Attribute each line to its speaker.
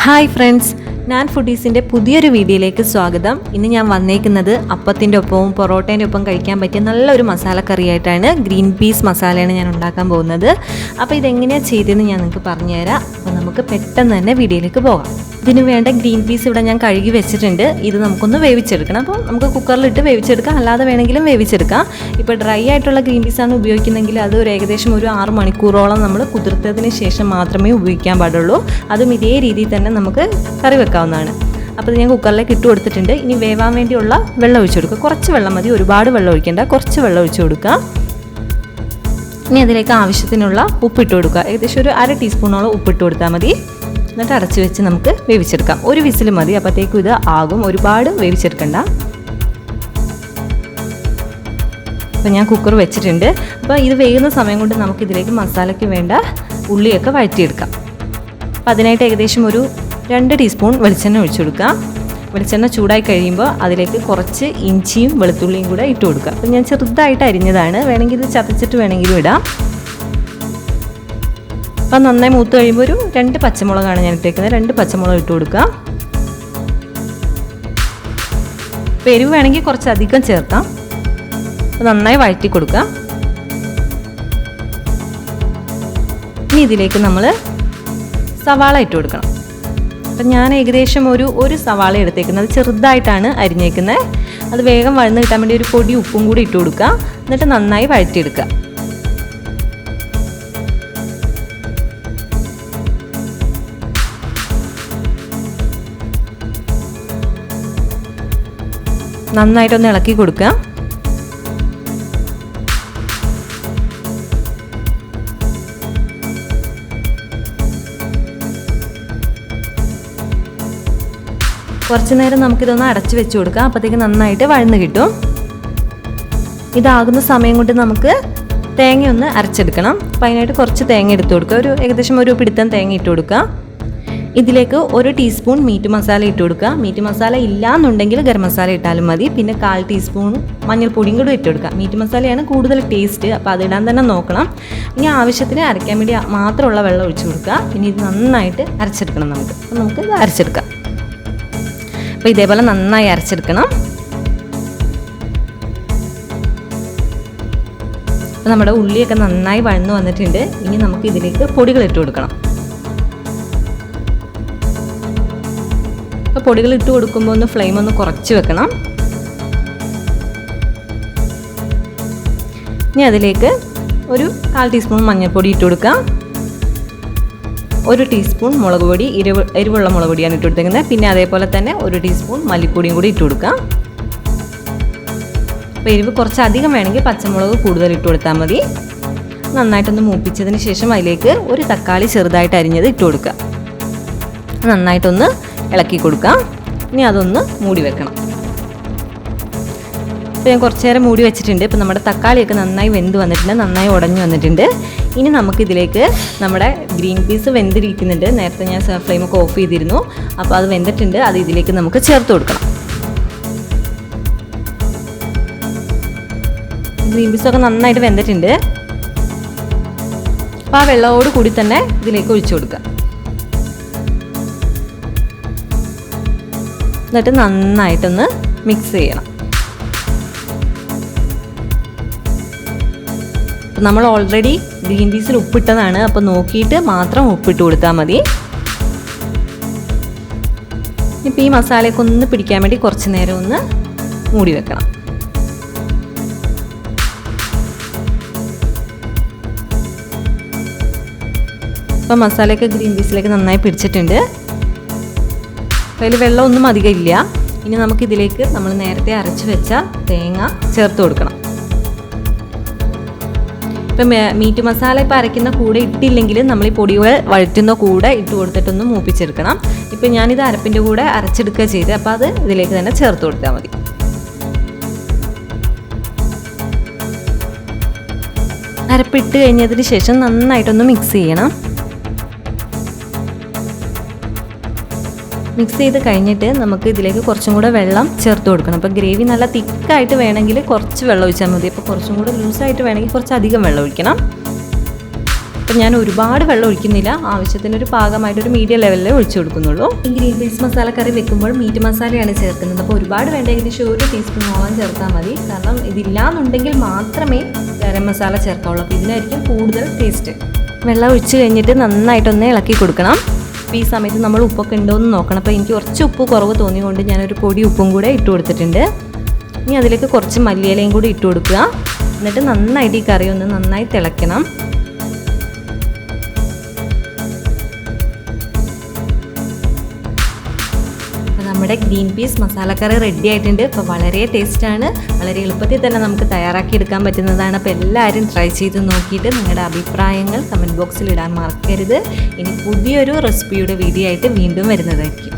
Speaker 1: Hi friends, ഞാൻ ഫുഡീസിൻ്റെ പുതിയൊരു വീഡിയോയിലേക്ക് സ്വാഗതം. ഇന്ന് ഞാൻ വന്നേക്കുന്നത് അപ്പത്തിൻ്റെ ഒപ്പവും പൊറോട്ടേൻ്റെ ഒപ്പം കഴിക്കാൻ പറ്റിയ നല്ലൊരു മസാലക്കറിയായിട്ടാണ്. ഗ്രീൻ പീസ് മസാലയാണ് ഞാൻ ഉണ്ടാക്കാൻ പോകുന്നത്. അപ്പോൾ ഇതെങ്ങനെയാണ് ചെയ്തതെന്ന് ഞാൻ നിങ്ങൾക്ക് പറഞ്ഞുതരാം. അപ്പോൾ നമുക്ക് പെട്ടെന്ന് തന്നെ വീഡിയോയിലേക്ക് പോകാം. ഇതിന് വേണ്ട ഗ്രീൻ പീസ് ഇവിടെ ഞാൻ കഴുകി വെച്ചിട്ടുണ്ട്. ഇത് നമുക്കൊന്ന് വേവിച്ചെടുക്കണം. അപ്പോൾ നമുക്ക് കുക്കറിലിട്ട് വേവിച്ചെടുക്കാം, അല്ലാതെ വേണമെങ്കിലും വേവിച്ചെടുക്കാം. ഇപ്പോൾ ഡ്രൈ ആയിട്ടുള്ള ഗ്രീൻ പീസാണ് ഉപയോഗിക്കുന്നതെങ്കിൽ അത് ഏകദേശം ഒരു 6 മണിക്കൂറോളം നമ്മൾ കുതിർത്തതിന് ശേഷം മാത്രമേ ഉപയോഗിക്കാൻ പാടുള്ളൂ. അതും ഇതേ രീതിയിൽ തന്നെ നമുക്ക് കറി വെക്കാവുന്നതാണ്. അപ്പോൾ ഞാൻ കുക്കറിലേക്ക് ഇട്ട് കൊടുത്തിട്ടുണ്ട്. ഇനി വേവാൻ വേണ്ടിയുള്ള വെള്ളം ഒഴിച്ചു കൊടുക്കുക. കുറച്ച് വെള്ളം മതി, ഒരുപാട് വെള്ളം ഒഴിക്കേണ്ട, കുറച്ച് വെള്ളം ഒഴിച്ചു കൊടുക്കുക. ഇനി അതിലേക്ക് ആവശ്യത്തിനുള്ള ഉപ്പിട്ട് കൊടുക്കുക. ഏകദേശം ഒരു 1/2 ടീസ്പൂണോളം ഉപ്പിട്ട് കൊടുത്താൽ മതി. എന്നിട്ട് അടച്ച് വെച്ച് നമുക്ക് വേവിച്ചെടുക്കാം. ഒരു വിസിൽ മതി, അപ്പോഴത്തേക്കും ഇത് ആകും. ഒരുപാട് വേവിച്ചെടുക്കണ്ട. അപ്പോൾ ഞാൻ കുക്കർ വെച്ചിട്ടുണ്ട്. അപ്പോൾ ഇത് വേകുന്ന സമയം കൊണ്ട് നമുക്കിതിലേക്ക് മസാലയ്ക്ക് വേണ്ട ഉള്ളിയൊക്കെ വഴറ്റിയെടുക്കാം. അപ്പോൾ അതിനായിട്ട് ഏകദേശം ഒരു 2 ടീസ്പൂൺ വെളിച്ചെണ്ണ ഒഴിച്ചു കൊടുക്കാം. വെളിച്ചെണ്ണ ചൂടായി കഴിയുമ്പോൾ അതിലേക്ക് കുറച്ച് ഇഞ്ചിയും വെളുത്തുള്ളിയും കൂടെ ഇട്ട് കൊടുക്കുക. അപ്പോൾ ഞാൻ ചെറുതായിട്ട് അരിഞ്ഞതാണ്, വേണമെങ്കിൽ ഇത് ചതച്ചിട്ട് വേണമെങ്കിലും ഇടാം. അപ്പം നന്നായി മൂത്ത് കഴിയുമ്പോൾ ഒരു 2 പച്ചമുളകാണ് ഞാൻ ഇട്ടേക്കുന്നത്. 2 പച്ചമുളക് ഇട്ട് കൊടുക്കുക. എരിവ് വേണമെങ്കിൽ കുറച്ചധികം ചേർക്കാം. നന്നായി വഴറ്റി കൊടുക്കുക. ഇനി ഇതിലേക്ക് നമ്മൾ സവാള ഇട്ട് കൊടുക്കണം. അപ്പം ഞാൻ ഏകദേശം ഒരു സവാള എടുത്തേക്കുന്നത്, ചെറുതായിട്ടാണ് അരിഞ്ഞേക്കുന്നത്. അത് വേഗം വഴന്ന് കിട്ടാൻ വേണ്ടി ഒരു പൊടി ഉപ്പും കൂടി ഇട്ട് കൊടുക്കുക. എന്നിട്ട് നന്നായി വഴറ്റിയെടുക്കുക. നന്നായിട്ടൊന്ന് ഇളക്കി കൊടുക്കുക. കുറച്ച് നേരം നമുക്കിതൊന്ന് അടച്ചു വെച്ച് കൊടുക്കാം. അപ്പോഴത്തേക്ക് നന്നായിട്ട് വഴന്ന് കിട്ടും. ഇതാകുന്ന സമയം കൊണ്ട് നമുക്ക് തേങ്ങ ഒന്ന് അരച്ചെടുക്കണം. അപ്പം അതിനായിട്ട് കുറച്ച് തേങ്ങ എടുത്ത് കൊടുക്കുക. ഏകദേശം ഒരു പിടുത്തം തേങ്ങ ഇട്ട് കൊടുക്കുക. ഇതിലേക്ക് 1 ടീസ്പൂൺ മീറ്റ് മസാല ഇട്ട് കൊടുക്കുക. മീറ്റ് മസാല ഇല്ലാന്നുണ്ടെങ്കിൽ ഗരം മസാല ഇട്ടാലും മതി. പിന്നെ 1/4 ടീസ്പൂൺ മഞ്ഞൾപ്പൊടിയും കൂടി ഇട്ട് കൊടുക്കുക. മീറ്റ് മസാലയാണ് കൂടുതൽ ടേസ്റ്റ്, അപ്പോൾ അതിടാൻ തന്നെ നോക്കണം. ഇനി ആവശ്യത്തിന് അരയ്ക്കാൻ വേണ്ടി മാത്രമുള്ള വെള്ളം ഒഴിച്ചു കൊടുക്കുക. പിന്നെ ഇത് നന്നായിട്ട് അരച്ചെടുക്കണം നമുക്ക്. അപ്പോൾ നമുക്ക് ഇത് അരച്ചെടുക്കാം. അപ്പോൾ ഇതേപോലെ നന്നായി അരച്ചെടുക്കണം. അപ്പോൾ നമ്മുടെ ഉള്ളിയൊക്കെ നന്നായി വഴന്നു വന്നിട്ടുണ്ട്. ഇനി നമുക്ക് ഇതിലേക്ക് പൊടികൾ ഇട്ട് കൊടുക്കണം. അപ്പോൾ പൊടികൾ ഇട്ട് കൊടുക്കുമ്പോൾ ഒന്ന് ഫ്ലെയിം ഒന്ന് കുറച്ച് വെക്കണം. ഇനി അതിലേക്ക് ഒരു 1/4 ടീസ്പൂൺ മഞ്ഞൾപ്പൊടി ഇട്ട് കൊടുക്കാം. 1 ടീസ്പൂൺ മുളക് പൊടി, എരിവുള്ള മുളക് പൊടിയാണ് ഇട്ട് കൊടുത്തേക്കുന്നത്. പിന്നെ അതേപോലെ തന്നെ 1 ടീസ്പൂൺ മല്ലിപ്പൊടിയും കൂടി ഇട്ട് കൊടുക്കാം. അപ്പോൾ എരിവ് കുറച്ച് അധികം വേണമെങ്കിൽ പച്ചമുളക് കൂടുതൽ ഇട്ട് കൊടുത്താൽ മതി. നന്നായിട്ടൊന്ന് മൂപ്പിച്ചതിന് ശേഷം അതിലേക്ക് ഒരു തക്കാളി ചെറുതായിട്ട് അരിഞ്ഞത് ഇട്ട് കൊടുക്കുക. നന്നായിട്ടൊന്ന് ഇളക്കി കൊടുക്കാം. ഇനി അതൊന്ന് മൂടി വെക്കണം. ഇപ്പോൾ ഞാൻ കുറച്ച് നേരം മൂടി വെച്ചിട്ടുണ്ട്. ഇപ്പോൾ നമ്മുടെ തക്കാളിയൊക്കെ നന്നായി വെന്ത് വന്നിട്ടുണ്ട്, നന്നായി ഉടഞ്ഞു വന്നിട്ടുണ്ട്. ഇനി നമുക്കിതിലേക്ക് നമ്മുടെ ഗ്രീൻ പീസ് വെന്തിരിക്കുന്നുണ്ട്. നേരത്തെ ഞാൻ ഫ്ലെയിമൊക്കെ ഓഫ് ചെയ്തിരുന്നു. അപ്പോൾ അത് വെന്തിട്ടുണ്ട്. അത് ഇതിലേക്ക് നമുക്ക് ചേർത്ത് കൊടുക്കണം. ഗ്രീൻ പീസൊക്കെ നന്നായിട്ട് വെന്തിട്ടുണ്ട്. അപ്പോൾ ആ വെള്ളത്തോട് കൂടി തന്നെ ഇതിലേക്ക് ഒഴിച്ചു കൊടുക്കുക. എന്നിട്ട് നന്നായിട്ടൊന്ന് മിക്സ് ചെയ്യണം. നമ്മൾ ഓൾറെഡി ഗ്രീൻ പീസിൽ ഉപ്പിട്ടതാണ്, അപ്പോൾ നോക്കിയിട്ട് മാത്രം ഉപ്പിട്ട് കൊടുത്താൽ മതി. ഇപ്പോൾ ഈ മസാലയൊക്കെ ഒന്ന് പിടിക്കാൻ വേണ്ടി കുറച്ച് നേരം ഒന്ന് മൂടി വെക്കണം. അപ്പോൾ മസാലയൊക്കെ ഗ്രീൻ പീസിലേക്ക് നന്നായി പിടിച്ചിട്ടുണ്ട്. അതിൽ വെള്ളമൊന്നും അധികം ഇല്ല. ഇനി നമുക്കിതിലേക്ക് നമ്മൾ നേരത്തെ അരച്ച് വെച്ച തേങ്ങ ചേർത്ത് കൊടുക്കണം. ഇപ്പം മീറ്റ് മസാല ഇപ്പോൾ അരയ്ക്കുന്ന കൂടെ ഇട്ടില്ലെങ്കിൽ നമ്മൾ ഈ പൊടികൾ വഴറ്റുന്ന കൂടെ ഇട്ട് കൊടുത്തിട്ടൊന്ന് മൂപ്പിച്ചെടുക്കണം. ഇപ്പം ഞാനിത് അരപ്പിൻ്റെ കൂടെ അരച്ചെടുക്കുക ചെയ്ത്, അപ്പോൾ അത് ഇതിലേക്ക് തന്നെ ചേർത്ത് കൊടുത്താൽ മതി. അരപ്പിട്ട് കഴിഞ്ഞതിന് ശേഷം നന്നായിട്ടൊന്ന് മിക്സ് ചെയ്യണം. മിക്സ് ചെയ്ത് കഴിഞ്ഞിട്ട് നമുക്ക് ഇതിലേക്ക് കുറച്ചും കൂടെ വെള്ളം ചേർത്ത് കൊടുക്കണം. അപ്പോൾ ഗ്രേവി നല്ല തിക്കായിട്ട് വേണമെങ്കിൽ കുറച്ച് വെള്ളം ഒഴിച്ചാൽ മതി. അപ്പോൾ കുറച്ചും കൂടെ ലൂസായിട്ട് വേണമെങ്കിൽ കുറച്ച് അധികം വെള്ളം ഒഴിക്കണം. അപ്പോൾ ഞാൻ ഒരുപാട് വെള്ളം ഒഴിക്കുന്നില്ല, ആവശ്യത്തിനൊരു പാകമായിട്ടൊരു മീഡിയം ലെവലിൽ ഒഴിച്ചു കൊടുക്കുന്നുള്ളൂ. ഈ ഗ്രീൻ പീസ് മസാല കറി വെക്കുമ്പോൾ മീറ്റ് മസാലയാണ് ചേർക്കുന്നത്. അപ്പോൾ ഒരുപാട് വേണ്ട, ഏകദേശം 1 ടീസ്പൂണോളം ചേർത്താൽ മതി. കാരണം ഇതില്ലാന്നുണ്ടെങ്കിൽ മാത്രമേ ഗരം മസാല ചേർക്കാവുള്ളൂ. അപ്പോൾ ഇതിനായിരിക്കും കൂടുതൽ ടേസ്റ്റ്. വെള്ളം ഒഴിച്ച് കഴിഞ്ഞിട്ട് നന്നായിട്ടൊന്ന് ഇളക്കി കൊടുക്കണം. അപ്പോൾ ഈ സമയത്ത് നമ്മൾ ഉപ്പൊക്കെ ഉണ്ടോ എന്ന് നോക്കണം. അപ്പോൾ എനിക്ക് കുറച്ച് ഉപ്പ് കുറവ് തോന്നിയതുകൊണ്ട് ഞാനൊരു പൊടി ഉപ്പും കൂടെ ഇട്ട് കൊടുത്തിട്ടുണ്ട്. ഇനി അതിലേക്ക് കുറച്ച് മല്ലിയിലയും കൂടി ഇട്ട് കൊടുക്കുക. എന്നിട്ട് നന്നായിട്ട് ഈ കറി ഒന്ന് നന്നായി തിളയ്ക്കണം. നമ്മുടെ ഗ്രീൻ പീസ് മസാലക്കറി റെഡി ആയിട്ടുണ്ട്. അപ്പോൾ വളരെ ടേസ്റ്റാണ്, വളരെ എളുപ്പത്തിൽ തന്നെ നമുക്ക് തയ്യാറാക്കി എടുക്കാൻ പറ്റുന്നതാണ്. അപ്പോൾ എല്ലാവരും ട്രൈ ചെയ്ത് നോക്കിയിട്ട് നിങ്ങളുടെ അഭിപ്രായങ്ങൾ കമൻറ്റ് ബോക്സിൽ ഇടാൻ മറക്കരുത്. ഇനി പുതിയൊരു റെസിപ്പിയുടെ വീഡിയോ ആയിട്ട് വീണ്ടും വരുന്നതായിരിക്കും.